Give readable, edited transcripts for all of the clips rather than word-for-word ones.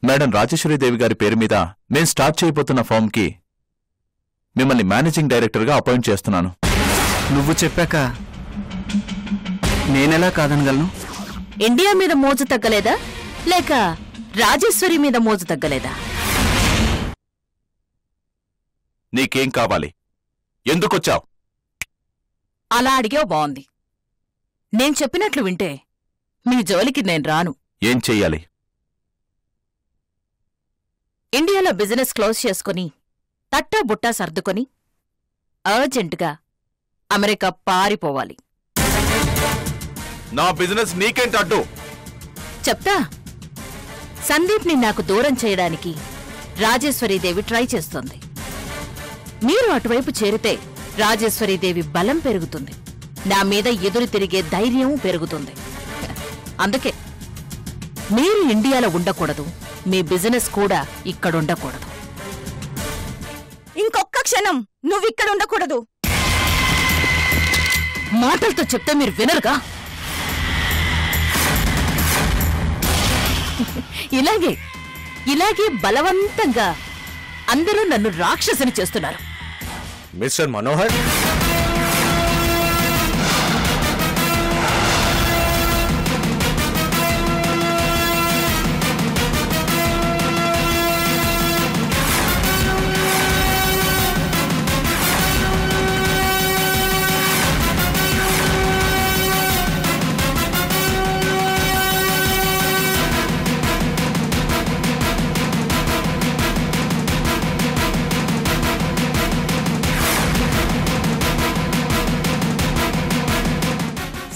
Madam Rajeshwari Devi గారి పేరు మీద మేం స్టార్ట్ చేయబోతున్న ఫామ్కి మిమ్మల్ని మేనేజింగ్ డైరెక్టర్గా అపాయింట్ చేస్తున్నాను. నువ్వు చెప్పాక నేనెలా కాదనగలను? ఇండియా మీద మోజు తగ్గలేదా లేక రాజేశ్వరి మీద మోజు తగ్గలేదా? నీకేం కావాలి? ఎందుకొచ్చావు? అలా అడిగావు బావుంది. నేను చెప్పినట్లు వింటే మీ జోలికి నేను రాను. ఏం చెయ్యాలి? ఇండియాలో బిజినెస్ క్లోజ్ చేసుకుని తట్టా బుట్టా సర్దుకొని అర్జెంటుగా అమెరికా పారిపోవాలి. నా బిజినెస్ నీకేంటి అడ్డు? చెప్తా. సందీప్ని నాకు దూరం చేయడానికి రాజేశ్వరీదేవి ట్రై చేస్తోంది. మీరు అటువైపు చేరితే రాజేశ్వరీదేవి బలం పెరుగుతుంది, నా మీద ఎదురు తిరిగే ధైర్యం పెరుగుతుంది. అందుకే మీరు ఇండియాలో ఉండకూడదు, మీ బిజినెస్ కూడా ఇక్కడుండకూడదు. ఇంకొక్క క్షణం నువ్విక్కడ ఉండకూడదు. మాటలతో చెప్తే మీరు వినరుగా? ఇలాగే బలవంతంగా అందరూ నన్ను రాక్షసుని చేస్తున్నారు. మిస్టర్ మనోహర్,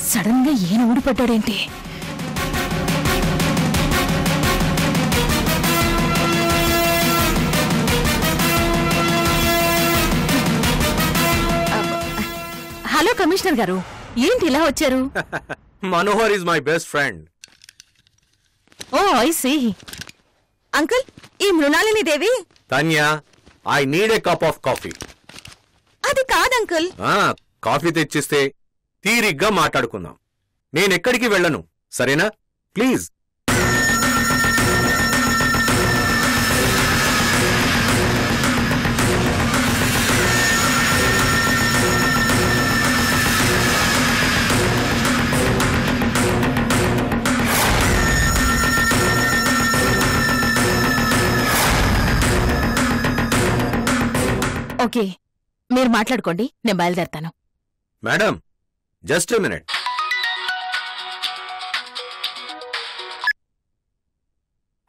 సడన్ గా ఈయన ఊడిపడ్డాడేంటి? హలో కమిషనర్ గారు, ఏంటి ఇలా వచ్చారు? Manohar is my best friend. Oh I see. Uncle, ఈ Mrinalini Devi. Tanya, I need a cup of coffee. అది కాదంకుల్. కాఫీ తెచ్చిస్తే తీరిగ్గా మాట్లాడుకుందాం. నేనెక్కడికి వెళ్ళను, సరేనా? ప్లీజ్. ఓకే, మీరు మాట్లాడుకోండి, నేను బయలుదేరతాను. Madam, just a minute.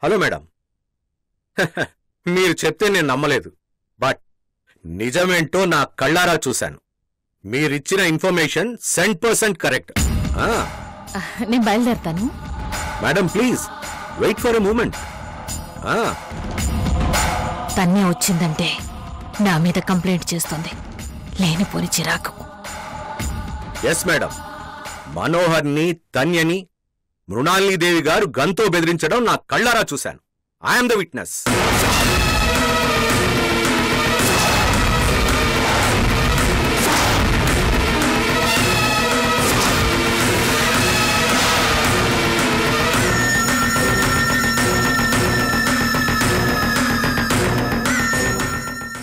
Hello madam. మీరు చెప్తే నేను నమ్మలేదు, బట్ నిజమేంటో నా కళ్ళారా చూశాను. మీరిచ్చిన ఇన్ఫర్మేషన్ 100% కరెక్ట్. నేను బయలుదేరతాను. Madam please wait for a moment. తన్నే వచ్చిందంటే నా మీద కంప్లైంట్ చేస్తుంది, లేనిపోని చిరాకు. ఎస్ మేడం, మనోహర్ని, తన్యని మృణాలినీదేవి గారు గన్తో బెదిరించడం నా కళ్ళారా చూశాను. I'm the witness.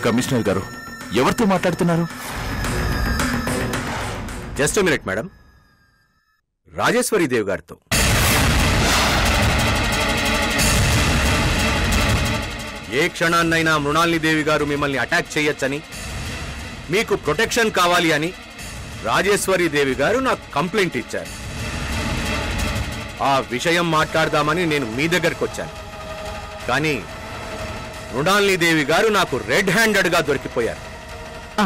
కమిషనర్ గారు, ఎవరితో మాట్లాడుతున్నారు? Just minute madam. రాజేశ్వరీదేవి గారితో. ఏ క్షణాన్నైనా మృణాలినీదేవి గారు మిమ్మల్ని అటాక్ చేయొచ్చని, మీకు ప్రొటెక్షన్ కావాలి అని రాజేశ్వరీదేవి గారు నాకు కంప్లైంట్ ఇచ్చారు. ఆ విషయం మాట్లాడదామని నేను మీ దగ్గరకు వచ్చాను. కానీ మృణాలినీదేవి గారు నాకు రెడ్ హ్యాండెడ్గా దొరికిపోయారు.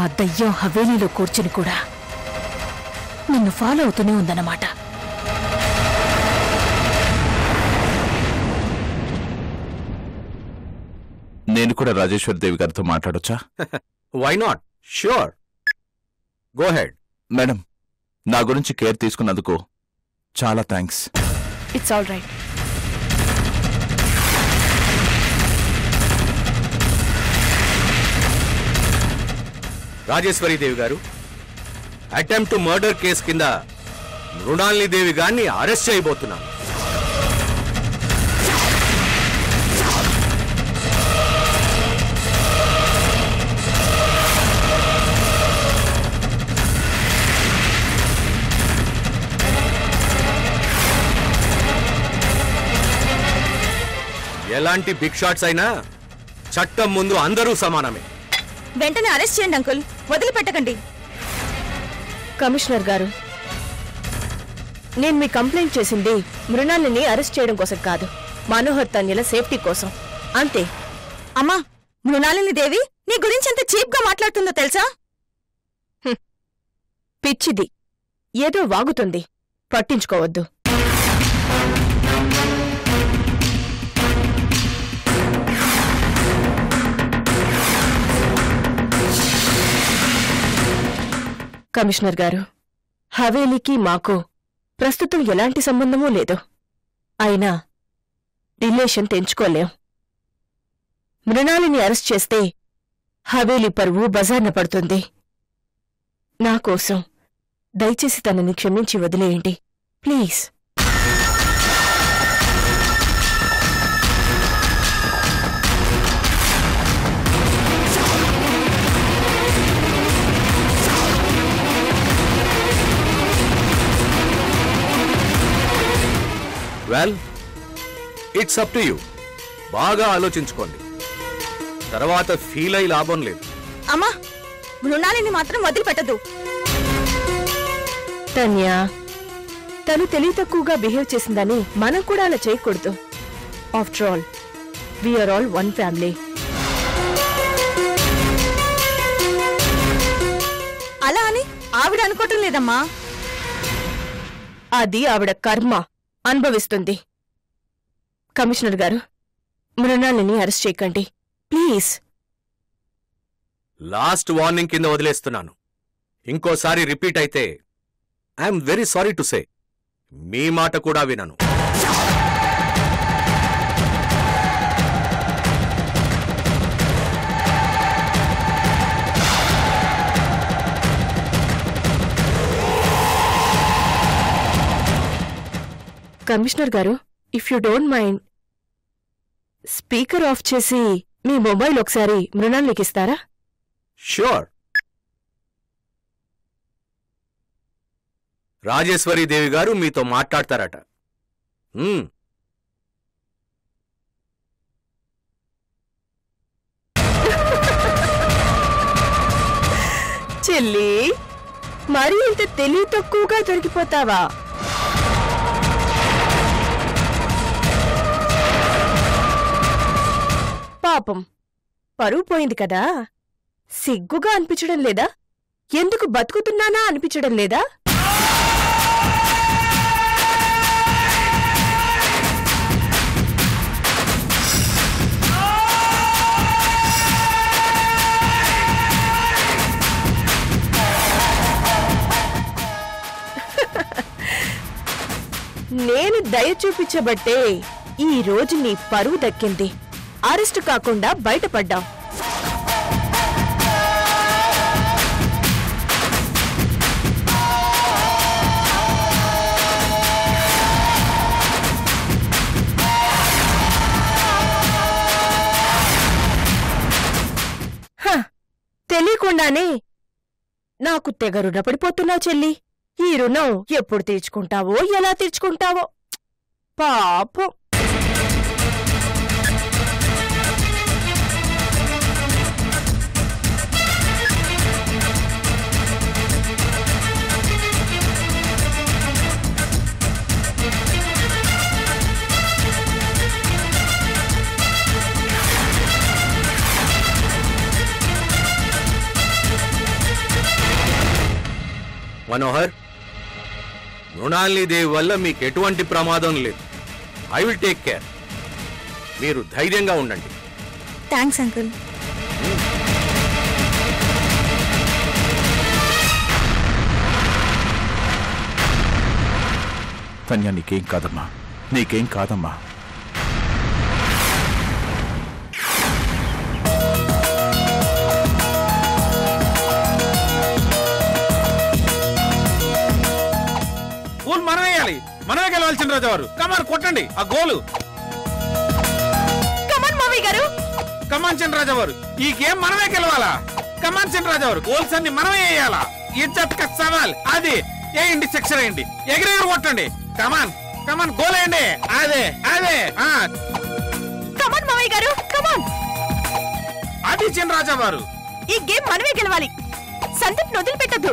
ఆ దయ్యం హవేలీలో కూర్చుని కూడా నిన్ను ఫాలో అవుతూనే ఉందన్నమాట. నేను కూడా రాజేశ్వరీదేవి గారితో మాట్లాడొచ్చా? Why not? Sure, go ahead. Madam, నా గురించి కేర్ తీసుకున్నందుకు చాలా thanks. It's all right. Rajeshwari Devi గారు, అటెంప్ట్ మర్డర్ కేసు కింద మృణాలినీదేవి గారిని అరెస్ట్ చేయబోతున్నాను. ఎలాంటి బిగ్ షాట్స్ అయినా చట్టం ముందు అందరూ సమానమే. వెంటనే అరెస్ట్ చేయండి అంకుల్, వదిలిపెట్టకండి. కమిషనర్ గారు, నేను మీ కంప్లైంట్ చేసింది మృణాలిని అరెస్ట్ చేయడం కోసం కాదు, మనోహర్ తన్యల సేఫ్టీ కోసం అంతే. అమ్మా, మృణాలిని దేవి నీ గురించి ఎంత చీప్ గా మాట్లాడుతుందో తెలుసా? పిచ్చిది, ఏదో వాగుతుంది, పట్టించుకోవద్దు. కమిషనర్ గారు, హవేలీకి మాకు ప్రస్తుతం ఎలాంటి సంబంధమూ లేదు. అయినా రిలేషన్ తెంచుకోలేం. మృణాలిని అరెస్ట్ చేస్తే హవేలీ పరువు బజార్న పడుతుంది. నా కోసం దయచేసి తనని క్షమించి వదిలేయండి please. Well, it's up to you. బాగా ఆలోచించుకోండి, తర్వాత ఫీల్ అయి లాభం లేదు. అమ్మా, మృణాలిని మాత్రం వదిలిపెట్టదు. తన్యా, తను తెలివి తక్కువగా బిహేవ్ చేసిందని మనం కూడా అలా చేయకూడదు. After all we are all one family. అలా అని ఆవిడ అనుకోవటం లేదమ్మా. అది ఆవిడ కర్మ, అనుభవిస్తుంది. కమిషనర్ గారు, మృణాలిని అరెస్ట్ చేయకండి ప్లీజ్. లాస్ట్ వార్నింగ్ కింద వదిలేస్తున్నాను. ఇంకోసారి రిపీట్ అయితే I'm very sorry to say, మీ మాట కూడా వినను. కమిషనర్ గారు, if you don't mind speaker off చేసి మీ మొబైల్ ఒకసారి మృణాలినికి ఇస్తారా? ష్యూర్. రాజేశ్వరి దేవి గారు మీతో మాట్లాడతారట. చెల్లి, మరీ ఇంత తెలివి తక్కువగా దొరికిపోతావా? పాపం, పరువు పోయింది కదా, సిగ్గుగా అనిపించడం లేదా? ఎందుకు బతుకుతున్నానా అనిపించడం లేదా? నేను దయ చూపించబట్టే ఈ రోజు నీ పరువు దక్కింది. అరెస్టు కాకుండా బయటపడ్డాం. తెలియకుండానే నాకు తెగ రుణపడిపోతున్నావు చెల్లి. ఈ రుణం ఎప్పుడు తీర్చుకుంటావో, ఎలా తీర్చుకుంటావో. పాపం. మనోహర్, మృణాలిని దేవి వల్ల మీకు ఎటువంటి ప్రమాదం లేదు. I will take care. మీరు ధైర్యంగా ఉండండి. Thanks uncle. తన్యా, నీకేం కాదమ్మా, నీకేం కాదమ్మా. గోల్ మనమేయాలి, మనమే గెలవాలి. చినరాజు గారు కమాన్, కొట్టండి ఆ గోలు. కమాన్ మావయ్య గారు, కమాన్ చినరాజు గారు, ఈ గేమ్ మనమే గెలవాలా. కమాన్ చినరాజు గారు, గోల్స్ అన్ని మనమే వేయాలా. ఇజ్జత్ కా సవాల్. అది వేయండి, సెక్షన్ వేయండి, ఎగిరెగిరి కొట్టండి. కమాన్ కమాన్, గోల్ వేయండి. అదే అదే. అది చినరాజా వారు. ఈ గేమ్ మనమే గెలవాలి. సందీప్ వదిలిపెట్టద్దు.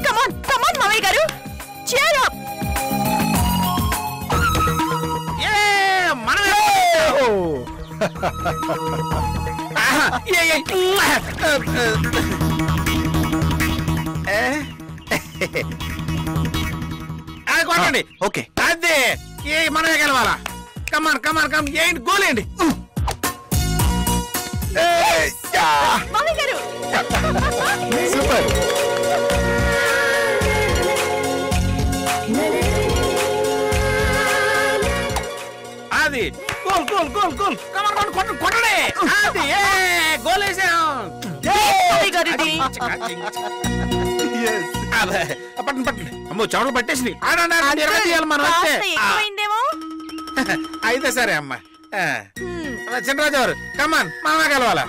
కమాన్ కమాన్ మావయ్య గారు, cheer up. మనమే. కొట్టండి. ఓకే అదే మనమే గెలవాలా. కమాన్ కమాన్ కమ్, ఏంటి గోలేండి. మావయ్య గారు సూపర్. అది గోల్ గోల్ గోల్ గోల్. కమాన్ కొట్టండి. అది గోల్ వేసాం. మావయ్య గారు ఇది. పట్టండి పట్టండి. అమ్మో చెమటలు పట్టేసింది. ఆడండి మనం కాస్త వస్తే. ఎక్కువైందేమో. అయితే సరే అమ్మా. చినరాజు గారు కమాన్, మనమే గెలవాలా.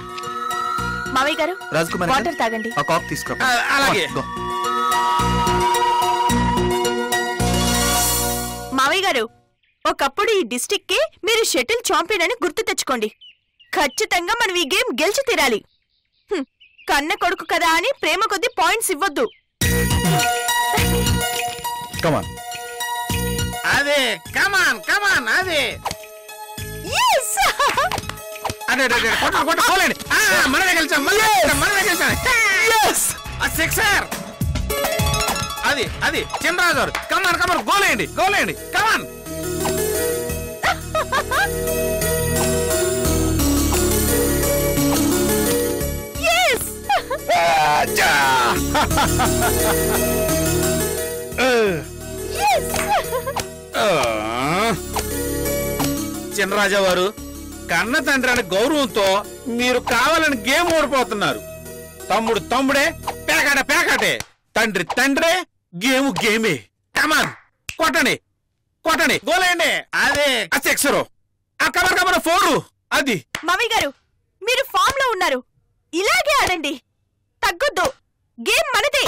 మావయ్య గారు రాజ్కుమార్ వాటర్ తాగండి. ఆ కాక్ తీసుకురా. అలాగే. మావయ్య గారు, ఒకప్పుడు ఈ డిస్ట్రిక్ట్ కి మీరు షటిల్ ఛాంపియన్ అని గుర్తు తెచ్చుకోండి. ఖచ్చితంగా మనం ఈ గేమ్ గెలిచి తీరాలి. కన్న కొడుకు కదా అని ప్రేమ కొద్ది పాయింట్స్ ఇవ్వద్దు. కమాన్. అదే కమాన్ కమాన్. అదే అదే కొట్టండి. మనమే గెలిచాం. మనమే గెలిచాం. సిక్సర్. అది అది చినరాజు గారు. కమాన్ కమాన్, గోలేయండి గోలేయండి. కమాన్. చినరాజా వారు, కన్న తండ్రి అనే గౌరవంతో మీరు కావాలని గేమ్ ఓడిపోతున్నారు. తమ్ముడు తమ్ముడే, పేకాట పేకాటే. తండ్రి తండ్రే, గేము గేమే. కమాన్ కొట్టండి కొట్టండి, గోలేయండి. అదే సిక్సరు. Comer comer 4. అది మావయ్య గారు, మీరు ఫామ్ లో ఉన్నారు. ఇలాగే ఆడండి, తగ్గొద్దు. గేమ్ మనదే.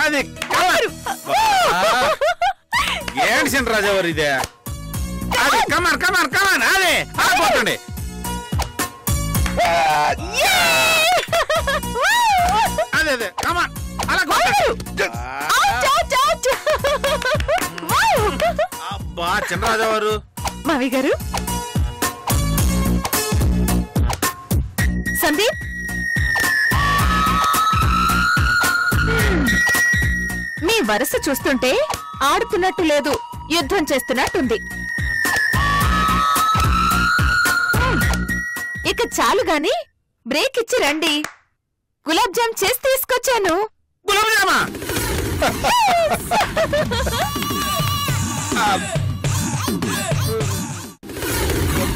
అది ఏంటి చినరాజా వారు ఇదే. అది కమాన్ కమాన్ కమాన్. అదే కొట్టండి. అదే అదే కమాన్, అలా కొట్టండి. అబ్బా చినరాజా వారు. మావయ్య గారు, సందీప్ మీ వరస చూస్తుంటే ఆడుతున్నట్టు లేదు, యుద్ధం చేస్తున్నట్టుంది. ఇక చాలు గాని బ్రేక్ ఇచ్చి రండి. గులాబ్ జామ్ చేసి తీసుకొచ్చాను. గులాబ్ జామా?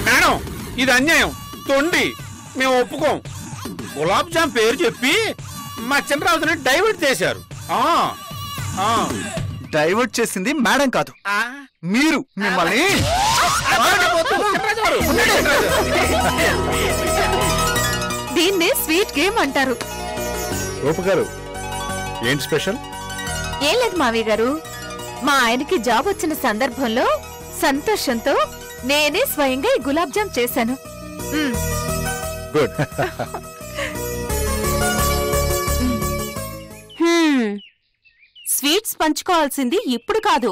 మేడం, ఇది అన్యాయం. తొండి, మేము ఒప్పుకోం. గులాబ్ జామ్ పేరు చెప్పి మా చినరాజుని డైవర్ట్ చేశారు. డైవర్ట్ చేసింది మేడం కాదు, మీరు. మిమ్మల్ని దీన్నే స్వీట్ గేమ్ అంటారు. రూపగారు, ఏంటి స్పెషల్? ఏం లేదు మావయ్య గారు, మా ఆయనకి జాబ్ వచ్చిన సందర్భంలో సంతోషంతో నేనే స్వయంగా ఈ గులాబ్ జామ్ చేశాను. గుడ్. స్వీట్స్ పంచుకోవాల్సింది ఇప్పుడు కాదు.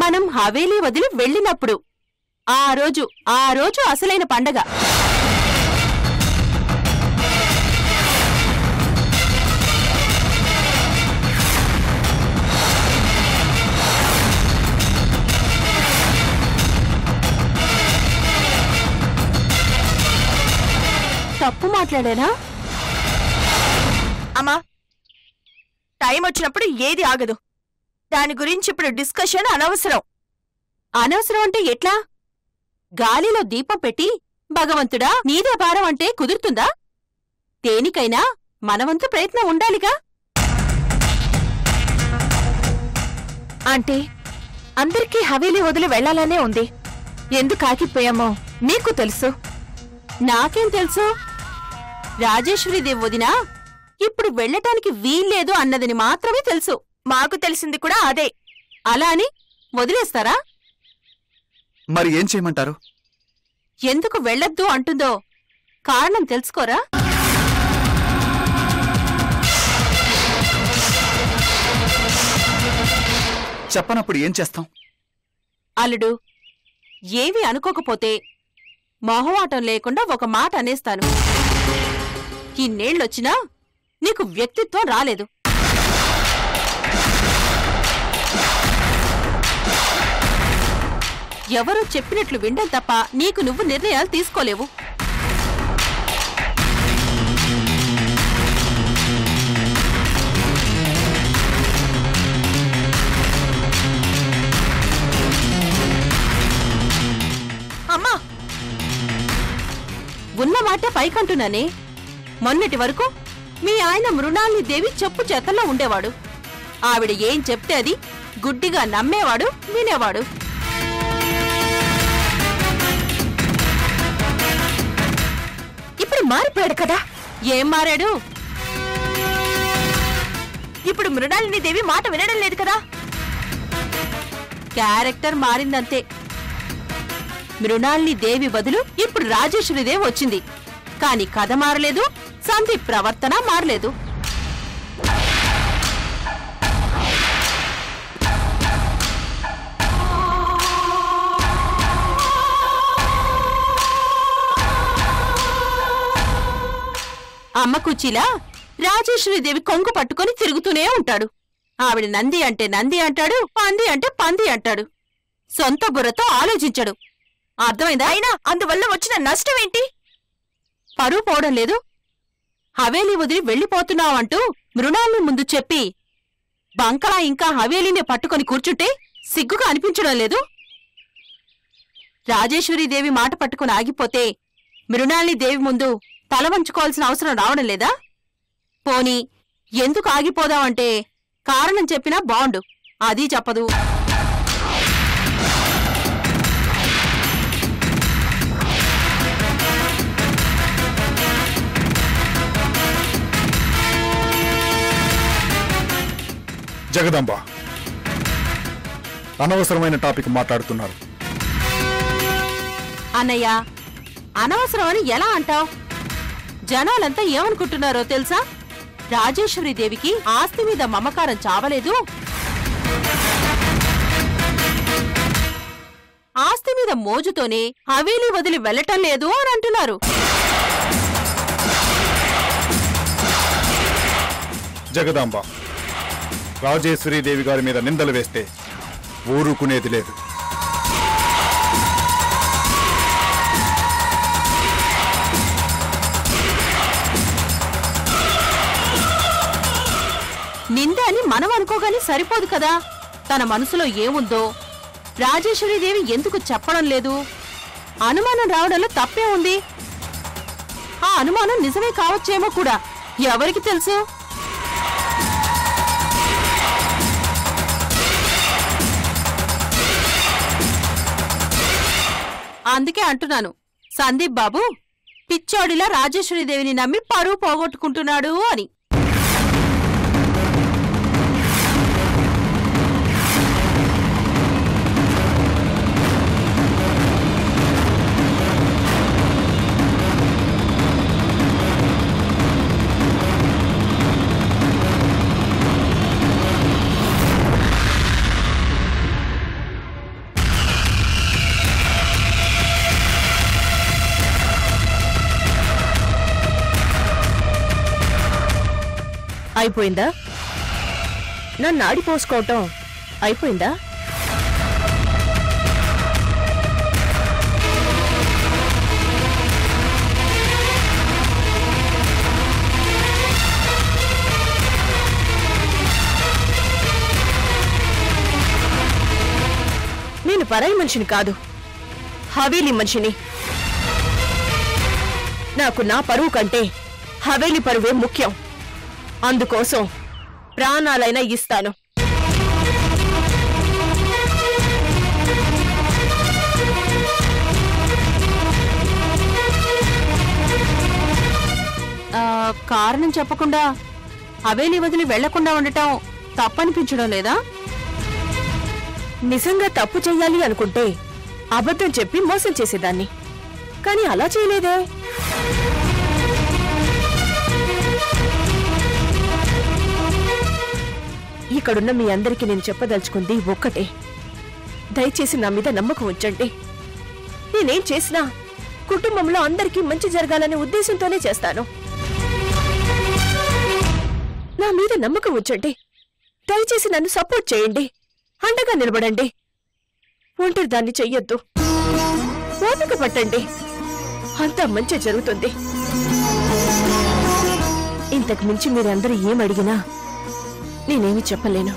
మనం హవేలీ వదిలి వెళ్ళినప్పుడు ఆ రోజు అసలైన పండగ. తప్పు మాట్లాడానా? అమ్మా, టైం వచ్చినప్పుడు ఏది ఆగదు. దాని గురించి ఇప్పుడు డిస్కషన్ అనవసరం. అనవసరం అంటే ఎట్లా? గాలిలో దీపం పెట్టి భగవంతుడా నీదే భారం అంటే కుదురుతుందా? దేనికైనా మనవంతు ప్రయత్నం ఉండాలిగా. అంటే అందరికీ హవేలీ వదిలి వెళ్లాలనే ఉంది. ఎందుకు ఆగిపోయామో మీకు తెలుసు. నాకేం తెలుసు? రాజేశ్వరీదేవి వదినా ఇప్పుడు వెళ్ళటానికి వీల్లేదు అన్నదని మాత్రమే తెలుసు. మాకు తెలిసింది కూడా అదే. అలా అని వదిలేస్తారా? మరి ఏం చేయమంటారు? ఎందుకు వెళ్ళొద్దు అంటుందో కారణం తెలుసుకోరా? చెప్పనప్పుడు ఏం చేస్తాం? అల్లుడు, ఏమీ అనుకోకపోతే మొహమాటం లేకుండా ఒక మాట అనేస్తాను. ఇన్నేళ్లొచ్చినా నీకు వ్యక్తిత్వం రాలేదు. ఎవరో చెప్పినట్లు వినడం తప్ప నీకు నువ్వు నిర్ణయాలు తీసుకోలేవు. అమ్మా, ఉన్నమాట పైకంటున్నానే. మొన్నటి వరకు మీ ఆయన మృణాల్ని దేవి చెప్పు చేతల్లో ఉండేవాడు. ఆవిడ ఏం చెప్తే అది గుడ్డిగా నమ్మేవాడు, వినేవాడు. ఇప్పుడు మారిపోయాడు కదా. ఏం మారాడు? ఇప్పుడు మృణాలిని దేవి మాట వినడం లేదు కదా. క్యారెక్టర్ మారిందంతే. మృణాలిని దేవి బదులు ఇప్పుడు రాజేశ్వరీదేవి వచ్చింది. కాని కథ మారలేదు, సందీప్ ప్రవర్తన మారలేదు. అమ్మ కుర్చీలా రాజేశ్వరీదేవి కొంగు పట్టుకొని తిరుగుతూనే ఉంటాడు. ఆవిడ నంది అంటే నంది అంటాడు, పంది అంటే పంది అంటాడు. సొంత బుర్రతో ఆలోచించడు. అర్థమైందా? అయినా అందువల్ల వచ్చిన నష్టమేంటి? పరువు పోవడం లేదు. హవేలీ వదిలి వెళ్ళిపోతున్నావంటూ మృణాల్ని ముందు చెప్పి బంకలా ఇంకా హవేలీనే పట్టుకొని కూర్చుంటే సిగ్గుగా అనిపించడం లేదు. రాజేశ్వరీదేవి మాట పట్టుకుని ఆగిపోతే మృణాల్ని దేవి ముందు తల వంచుకోవాల్సిన అవసరం రావడం లేదా? పోనీ ఎందుకు ఆగిపోదామంటే కారణం చెప్పినా బాండు, అది చెప్పదు. జగదంబ, అనవసరమైన టాపిక్ మాట్లాడుతున్నారు. అన్నయ్య, అనవసరమని ఎలా అంటావ్? జనాలంతా ఏమనుకుంటున్నారో తెలుసా? రాజేశ్వరీదేవికి ఆస్తి మీద మమకారం చావలేదు, ఆస్తి మీద మోజుతోనే హవేలీ వదిలి వెళ్లటం లేదు అని అంటున్నారు. జగదాంబ, రాజేశ్వరీదేవి గారి మీద నిందలు వేస్తే ఊరుకునేది లేదు. నింద అని మనం అనుకోగానే సరిపోదు కదా. తన మనసులో ఏముందో రాజేశ్వరీదేవి ఎందుకు చెప్పడం లేదు? అనుమానం రావడంలో తప్పే ఉంది. ఆ అనుమానం నిజమే కావచ్చేమో కూడా, ఎవరికి తెలుసు? అందుకే అంటున్నాను, సందీప్ బాబు పిచ్చోడిలా రాజేశ్వరీదేవిని నమ్మి పరువు పోగొట్టుకుంటున్నాడు అని. అయిపోయిందా? నన్ను ఆడిపోసుకోవటం అయిపోయిందా? నేను పరాయి మనిషిని కాదు, హవేలీ మనిషిని. నాకు నా పరువు కంటే హవేలి పరువే ముఖ్యం. అందుకోసం ప్రాణాలైనా ఇస్తాను. కారణం చెప్పకుండా హవేలి వదిలి వెళ్లకుండా ఉండటం తప్పనిపించడం లేదా? నిజంగా తప్పు చెయ్యాలి అనుకుంటే అబద్ధం చెప్పి మోసం చేసేదాన్ని. కానీ అలా చేయలేదే. ఇక్కడున్న మీ అందరికీ నేను చెప్పదలుచుకుంది ఒక్కటే. దయచేసి నా మీద నమ్మకం ఉంచండి. నేనేం చేసినా కుటుంబంలో అందరికీ మంచి జరగాలనే ఉద్దేశంతోనే చేస్తాను. నా మీద నమ్మకం ఉంచండి. దయచేసి నన్ను సపోర్ట్ చేయండి. అండగా నిలబడండి. ఒంటరి దాన్ని చెయ్యొద్దు. ఓపిక పట్టండి. అంతా మంచి జరుగుతుంది. ఇంతకు మించి మీరందరూ ఏమడిగినా నేనేమి చెప్పలేను.